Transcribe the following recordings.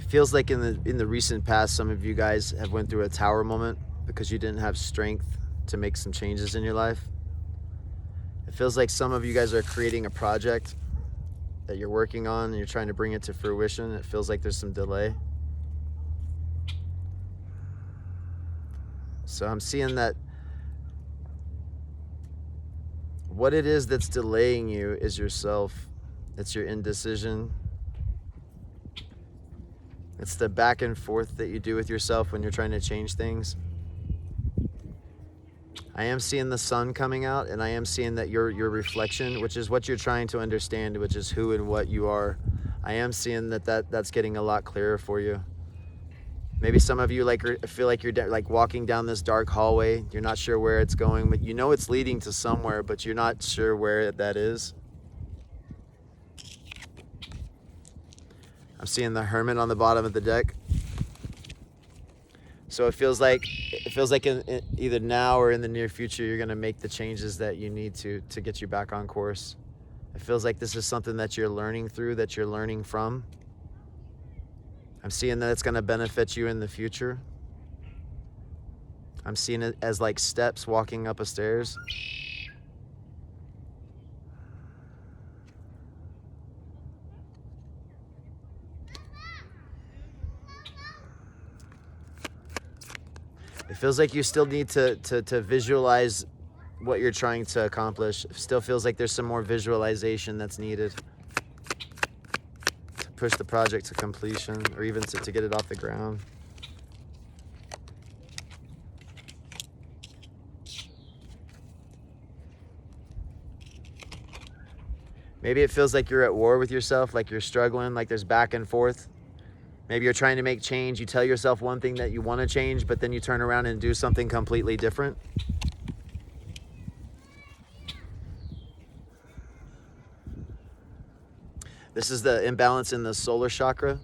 feels like in the recent past, some of you guys have went through a tower moment because you didn't have strength to make some changes in your life. It feels like some of you guys are creating a project that you're working on and you're trying to bring it to fruition. It feels like there's some delay. So I'm seeing that what it is that's delaying you is yourself. It's your indecision. It's the back and forth that you do with yourself when you're trying to change things. I am seeing the sun coming out, and I am seeing that your reflection, which is what you're trying to understand, which is who and what you are. I am seeing that's getting a lot clearer for you. Maybe some of you feel like you're like walking down this dark hallway. You're not sure where it's going, but you know it's leading to somewhere, but you're not sure where that is. I'm seeing the Hermit on the bottom of the deck. So it feels like in either now or in the near future, you're going to make the changes that you need to get you back on course. It feels like this is something that you're learning through, that you're learning from. I'm seeing that it's going to benefit you in the future. I'm seeing it as like steps walking up a stairs. It feels like you still need to visualize what you're trying to accomplish. It still feels like there's some more visualization that's needed to push the project to completion, or even to get it off the ground. Maybe it feels like you're at war with yourself, like you're struggling, like there's back and forth. Maybe you're trying to make change. You tell yourself one thing that you want to change, but then you turn around and do something completely different. This is the imbalance in the solar chakra.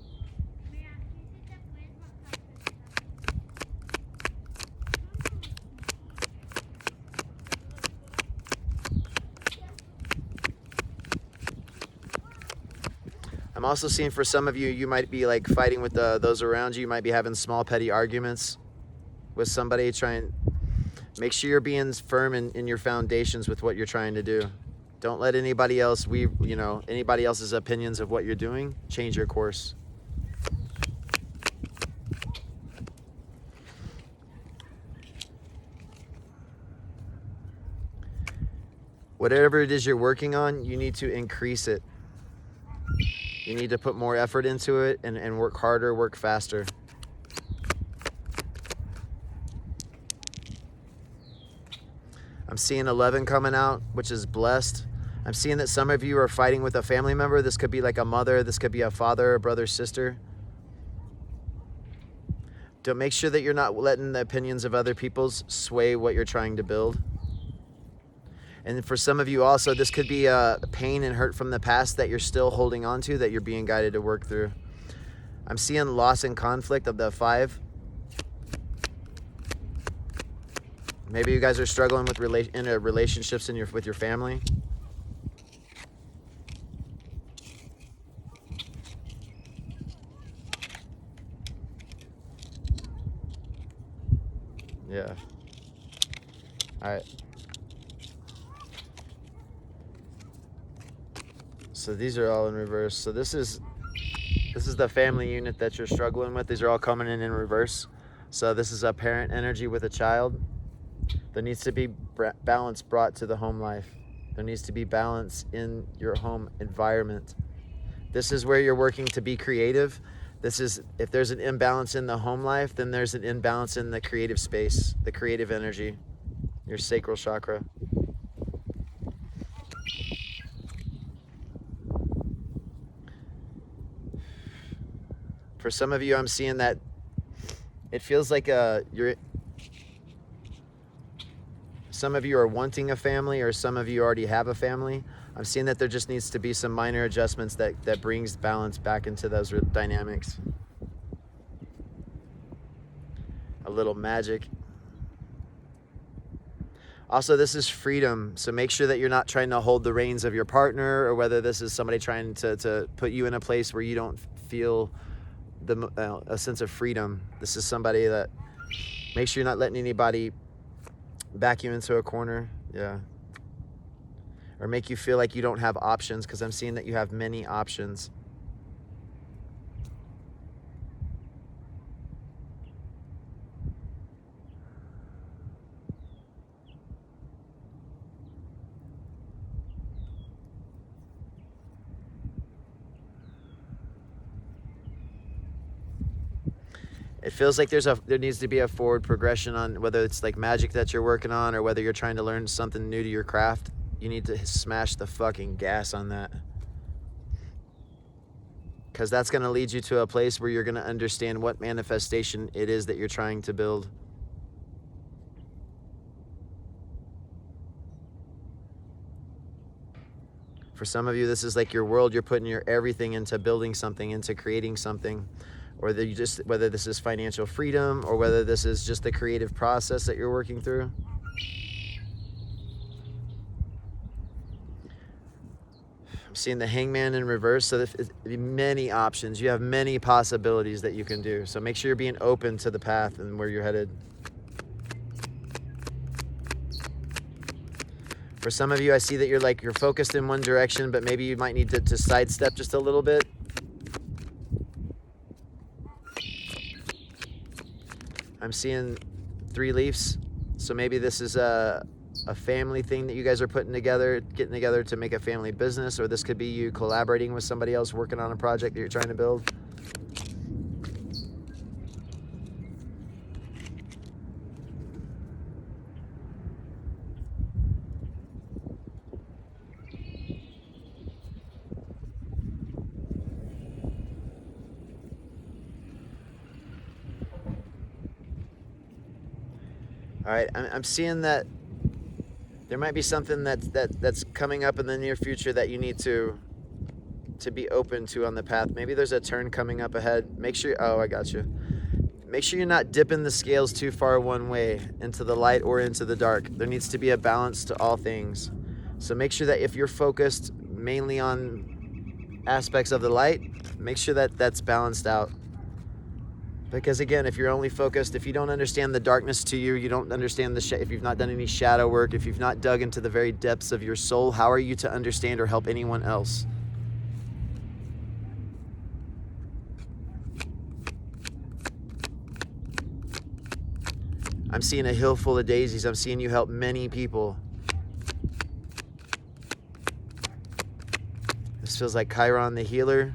I'm also seeing for some of you, you might be like fighting with those around you. You might be having small petty arguments with somebody. Make sure you're being firm in your foundations with what you're trying to do. Don't let anybody else, anybody else's opinions of what you're doing change your course. Whatever it is you're working on, you need to increase it. You need to put more effort into it and work harder, work faster. I'm seeing 11 coming out, which is blessed. I'm seeing that some of you are fighting with a family member. This could be like a mother. This could be a father, a brother, sister. Don't make sure that you're not letting the opinions of other people's sway what you're trying to build. And for some of you also, this could be pain and hurt from the past that you're still holding on to, that you're being guided to work through. I'm seeing loss and conflict of the 5. Maybe you guys are struggling with relationships with your family. Yeah. All right. So these are all in reverse. So this is the family unit that you're struggling with. These are all coming in reverse. So this is a parent energy with a child. There needs to be balance brought to the home life. There needs to be balance in your home environment. This is where you're working to be creative. If there's an imbalance in the home life, then there's an imbalance in the creative space, the creative energy, your sacral chakra. For some of you, I'm seeing that it feels like some of you are wanting a family, or some of you already have a family. I'm seeing that there just needs to be some minor adjustments that brings balance back into those dynamics. A little magic. Also, this is freedom. So make sure that you're not trying to hold the reins of your partner, or whether this is somebody trying to put you in a place where you don't feel a sense of freedom. This is somebody that, make sure you're not letting anybody back you into a corner. Yeah. Or make you feel like you don't have options, because I'm seeing that you have many options. It feels like there needs to be a forward progression on whether it's like magic that you're working on or whether you're trying to learn something new to your craft. You need to smash the fucking gas on that. Because that's going to lead you to a place where you're going to understand what manifestation it is that you're trying to build. For some of you, this is like your world. You're putting your everything into building something, into creating something. Or whether this is financial freedom or whether this is just the creative process that you're working through. I'm seeing the Hangman in reverse, so there's many options. You have many possibilities that you can do. So make sure you're being open to the path and where you're headed. For some of you, I see that you're focused in one direction, but maybe you might need to sidestep just a little bit. I'm seeing 3 leaves. So maybe this is a family thing that you guys are getting together to make a family business, or this could be you collaborating with somebody else working on a project that you're trying to build. All right, I'm seeing that there might be something that's coming up in the near future that you need to be open to on the path. Maybe there's a turn coming up ahead. Make sure, oh, I got you. Make sure you're not dipping the scales too far one way, into the light or into the dark. There needs to be a balance to all things. So make sure that if you're focused mainly on aspects of the light, make sure that that's balanced out. Because again, if you're only focused, if you don't understand the darkness to you, you don't understand if you've not done any shadow work, if you've not dug into the very depths of your soul, how are you to understand or help anyone else? I'm seeing a hill full of daisies. I'm seeing you help many people. This feels like Chiron the healer.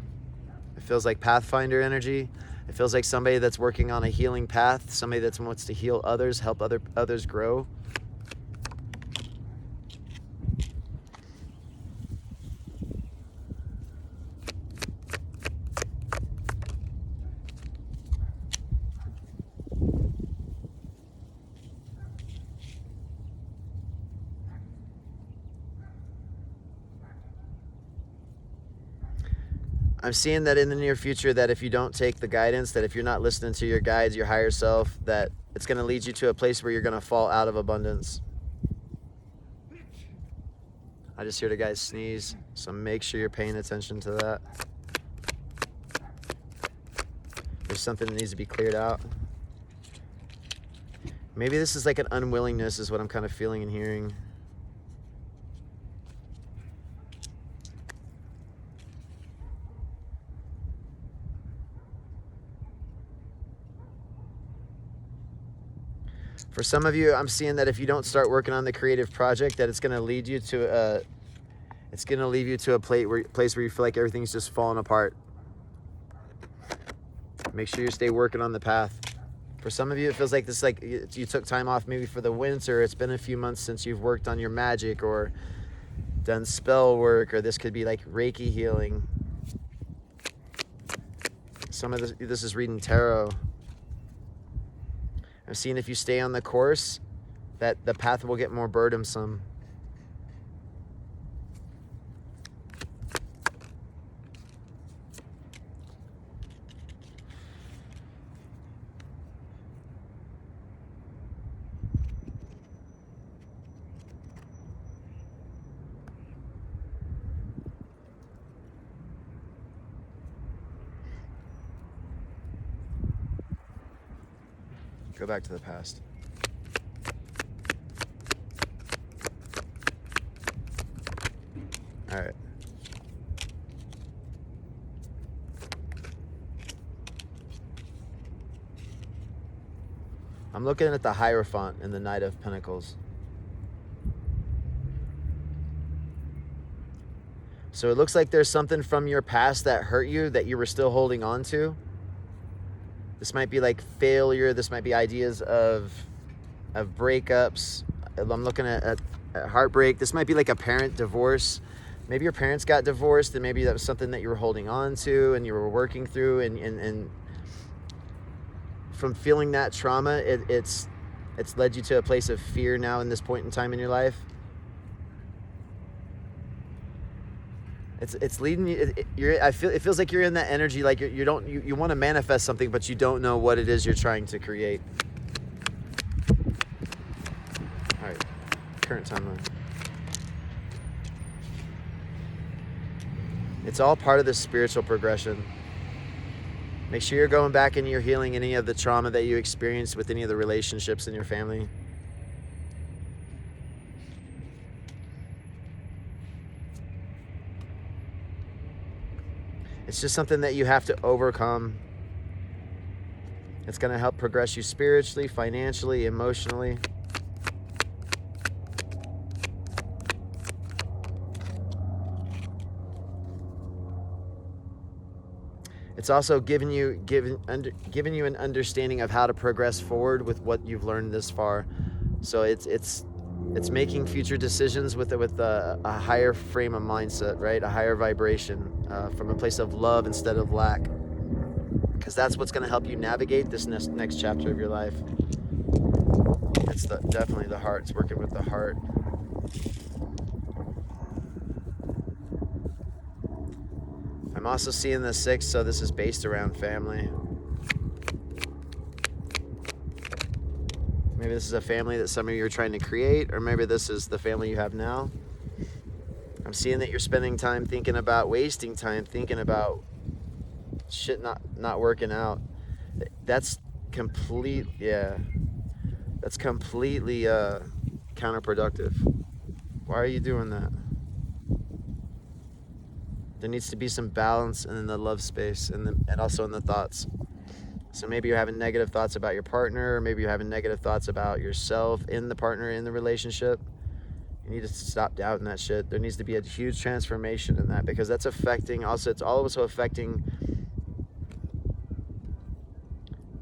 It feels like Pathfinder energy. It feels like somebody that's working on a healing path, somebody that wants to heal others, help others grow. I'm seeing that in the near future, that if you don't take the guidance, that if you're not listening to your guides, your higher self, that it's going to lead you to a place where you're going to fall out of abundance. I just heard a guy sneeze, so make sure you're paying attention to that. There's something that needs to be cleared out. Maybe this is like an unwillingness is what I'm kind of feeling and hearing. For some of you, I'm seeing that if you don't start working on the creative project, that it's going to lead you to it's going to leave you to a place where you feel like everything's just falling apart. Make sure you stay working on the path. For some of you, it feels like this, like you took time off maybe for the winter. It's been a few months since you've worked on your magic or done spell work, or this could be like Reiki healing. Some of this is reading tarot. I'm seeing if you stay on the course, that the path will get more burdensome. Go back to the past. All right. I'm looking at the Hierophant in the Knight of Pentacles. So it looks like there's something from your past that hurt you that you were still holding on to. This might be like failure. This might be ideas of breakups. I'm looking at heartbreak. This might be like a parent divorce. Maybe your parents got divorced and maybe that was something that you were holding on to and you were working through, and from feeling that trauma, it's led you to a place of fear now in this point in time in your life. It's leading you. It feels like you're in that energy, like you want to manifest something, but you don't know what it is you're trying to create. All right, current timeline. It's all part of the spiritual progression. Make sure you're going back and you're healing any of the trauma that you experienced with any of the relationships in your family. It's just something that you have to overcome. It's going to help progress you spiritually, financially, emotionally. It's also giving you an understanding of how to progress forward with what you've learned this far. So it's making future decisions with a higher frame of mindset, right? A higher vibration, from a place of love instead of lack. Because that's what's going to help you navigate this next chapter of your life. It's definitely the heart. It's working with the heart. I'm also seeing the 6, so this is based around family. Maybe this is a family that some of you are trying to create, or maybe this is the family you have now. I'm seeing that you're spending time wasting time thinking about shit not working out. That's completely counterproductive. Why are you doing that? There needs to be some balance in the love space and also in the thoughts. So maybe you're having negative thoughts about your partner, or maybe you're having negative thoughts about yourself in the partner, in the relationship. You need to stop doubting that shit. There needs to be a huge transformation in that, because that's affecting, it's also affecting,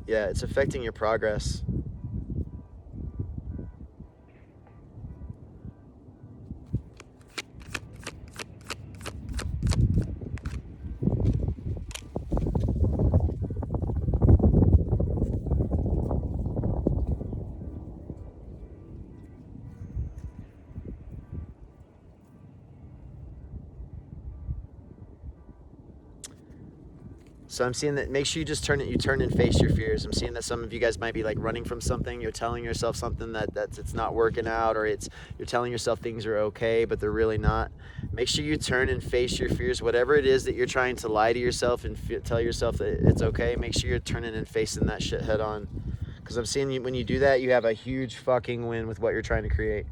it's affecting your progress. So I'm seeing that, make sure you just turn and face your fears. I'm seeing that some of you guys might be like running from something. You're telling yourself something that's it's not working out, or you're telling yourself things are okay, but they're really not. Make sure you turn and face your fears. Whatever it is that you're trying to lie to yourself and tell yourself that it's okay, make sure you're turning and facing that shit head on. Because I'm seeing when you do that, you have a huge fucking win with what you're trying to create.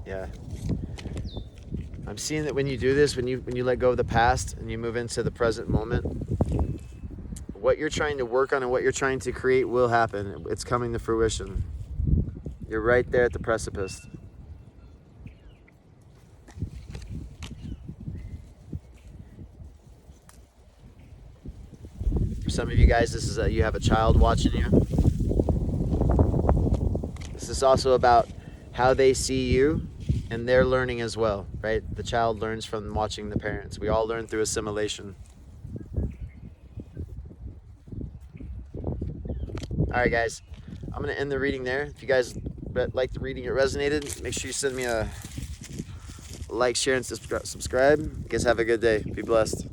Yeah. I'm seeing that when you do this, when you let go of the past and you move into the present moment, what you're trying to work on and what you're trying to create will happen. It's coming to fruition. You're right there at the precipice. For some of you guys, this is you have a child watching you. This is also about how they see you, and they're learning as well, right? The child learns from watching the parents. We all learn through assimilation. All right, guys, I'm going to end the reading there. If you guys like the reading, it resonated, make sure you send me a like, share, and subscribe. You guys have a good day. Be blessed.